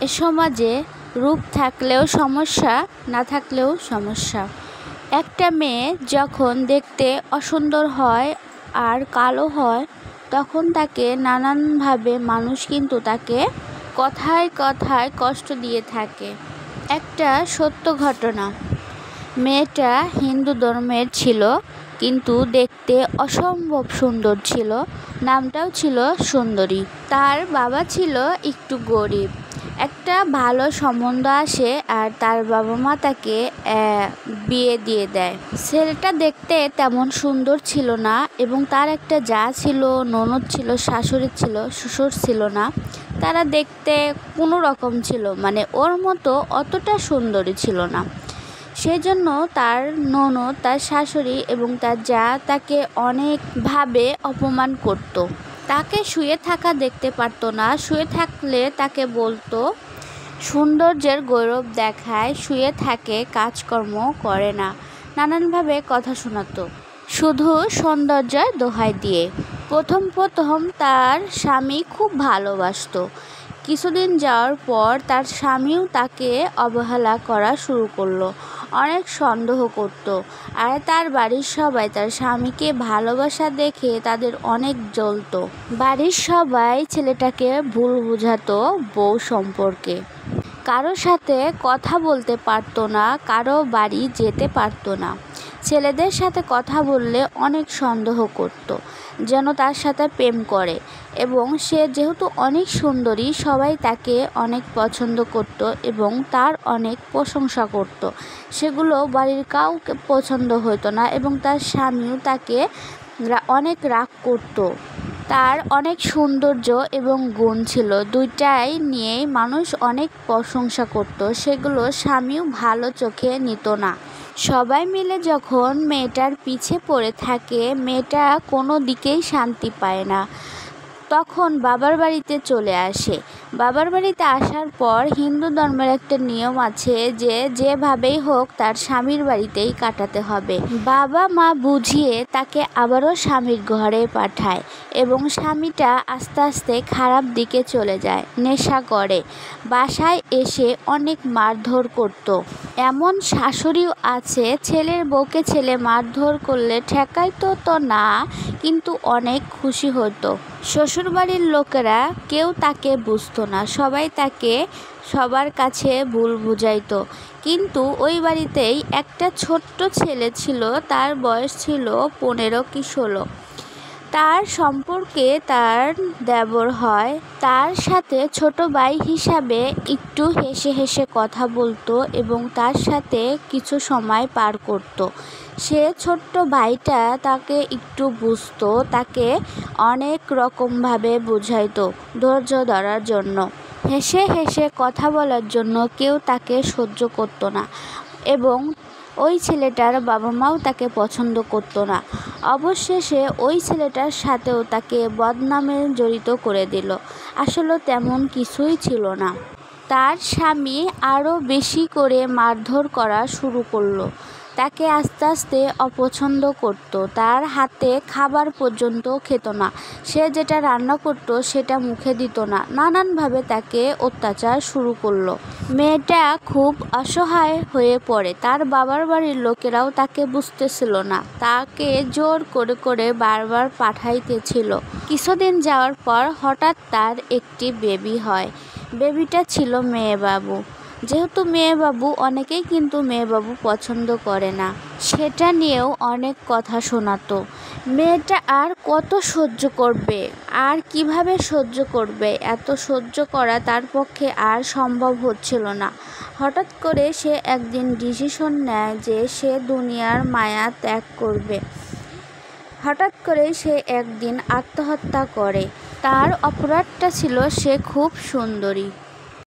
এ সমাজে রূপ থাকলেও সমস্যা, না থাকলেও সমস্যা। একটা মেয়ে যখন দেখতে অসুন্দর হয় আর কালো হয়, তখন তাকে নানানভাবে মানুষ কিন্তু তাকে কথায় কথায় কষ্ট দিয়ে থাকে। একটা সত্য ঘটনা, মেয়েটা হিন্দু ধর্মের ছিল, কিন্তু দেখতে অসম্ভব সুন্দর ছিল। নামটাও ছিল সুন্দরী। তার বাবা ছিল একটু গরিব। একটা ভালো সম্বন্ধ আসে আর তার বাবা মা তাকে বিয়ে দিয়ে দেয়। ছেলেটা দেখতে তেমন সুন্দর ছিল না এবং তার একটা জা ছিল, ননদ ছিল, শাশুড়ি ছিল, শ্বশুর ছিল না। তারা দেখতে কোনো রকম ছিল, মানে ওর মতো অতটা সুন্দরী ছিল না। সেজন্য তার ননদ, তার শাশুড়ি এবং তার জা তাকে অনেকভাবে অপমান করত। তাকে শুয়ে থাকা দেখতে পারতো না। শুয়ে থাকলে তাকে বলতো সৌন্দর্যের গৌরব দেখায়, শুয়ে থাকে, কাজকর্ম করে না, নানানভাবে কথা শোনাতো, শুধু সৌন্দর্যের দোহাই দিয়ে। প্রথম তার স্বামী খুব ভালোবাসতো। কিছুদিন যাওয়ার পর তার স্বামীও তাকে অবহেলা করা শুরু করলো, অনেক সন্দেহ করত। আর তার বাড়ির সবাই তার স্বামীকে ভালোবাসা দেখে তাদের অনেক জ্বলতো। বাড়ির সবাই ছেলেটাকে ভুল বুঝাতো বউ সম্পর্কে। কারো সাথে কথা বলতে পারতো না, কারো বাড়ি যেতে পারতো না। ছেলেদের সাথে কথা বললে অনেক সন্দেহ করত, যেন তার সাথে প্রেম করে। এবং সে যেহেতু অনেক সুন্দরী, সবাই তাকে অনেক পছন্দ করত এবং তার অনেক প্রশংসা করত। সেগুলো বাড়ির কাউকে পছন্দ হতো না এবং তার স্বামীও তাকে অনেক রাগ করত। তার অনেক সৌন্দর্য এবং গুণ ছিল, দুইটাই নিয়েই মানুষ অনেক প্রশংসা করত। সেগুলো স্বামীও ভালো চোখে নিত না। সবাই মিলে যখন মেয়েটার পিছে পড়ে থাকে, মেয়েটা কোনো দিকেই শান্তি পায় না। তখন বাবার বাড়িতে চলে আসে। বাবার বাড়িতে আসার পর হিন্দু ধর্মের একটা নিয়ম আছে যে যেভাবেই হোক তার স্বামীর বাড়িতেই কাটাতে হবে। বাবা মা বুঝিয়ে তাকে আবারও স্বামীর ঘরে পাঠায় এবং স্বামীটা আস্তে আস্তে খারাপ দিকে চলে যায়, নেশা করে। বাসায় এসে অনেক মারধর করত। এমন শাশুড়িও আছে, ছেলের বউকে ছেলে মারধর করলে ঠেকাইতো তো না, কিন্তু অনেক খুশি হতো। শ্বশুরবাড়ির লোকেরা কেউ তাকে বুঝতো না, সবাই তাকে সবার কাছে ভুল বুঝাইতো। কিন্তু ওই বাড়িতেই একটা ছোট্ট ছেলে ছিল, তার বয়স ছিল 15 কি 16। তার সম্পর্কে তার দেবর হয়। তার সাথে ছোট ভাই হিসাবে একটু হেসে হেসে কথা বলতো এবং তার সাথে কিছু সময় পার করত। সে ছোট্ট ভাইটা তাকে একটু বুঝতো, তাকে অনেক রকমভাবে বুঝাইতো ধৈর্য ধরার জন্য। হেসে হেসে কথা বলার জন্য কেউ তাকে সহ্য করতো না এবং ওই ছেলেটার বাবা মাও তাকে পছন্দ করতো না। অবশেষে ওই ছেলেটার সাথেও তাকে বদনামে জড়িত করে দিল। আসলে তেমন কিছুই ছিল না। তার স্বামী আরও বেশি করে মারধর করা শুরু করলো। তাকে আস্তে আস্তে অপছন্দ করত। তার হাতে খাবার পর্যন্ত খেত না। সে যেটা রান্না করত সেটা মুখে দিত না। নানানভাবে তাকে অত্যাচার শুরু করলো। মেয়েটা খুব অসহায় হয়ে পড়ে। তার বাবার বাড়ির লোকেরাও তাকে বুঝতেছিল না, তাকে জোর করে করে বারবার পাঠাইতেছিল। কিছুদিন যাওয়ার পর হঠাৎ তার একটি বেবি হয়। বেবিটা ছিল মেয়েবাবু। যেহেতু মেয়েবাবু, অনেকেই কিন্তু মেয়েবাবু পছন্দ করে না, সেটা নিয়েও অনেক কথা শোনাতো। মেয়েটা আর কত সহ্য করবে, আর কিভাবে সহ্য করবে? এত সহ্য করা তার পক্ষে আর সম্ভব হচ্ছিল না। হঠাৎ করে সে একদিন ডিসিশন নেয় যে সে দুনিয়ার মায়া ত্যাগ করবে। হঠাৎ করে সে একদিন আত্মহত্যা করে। তার অপরাধটা ছিল সে খুব সুন্দরী।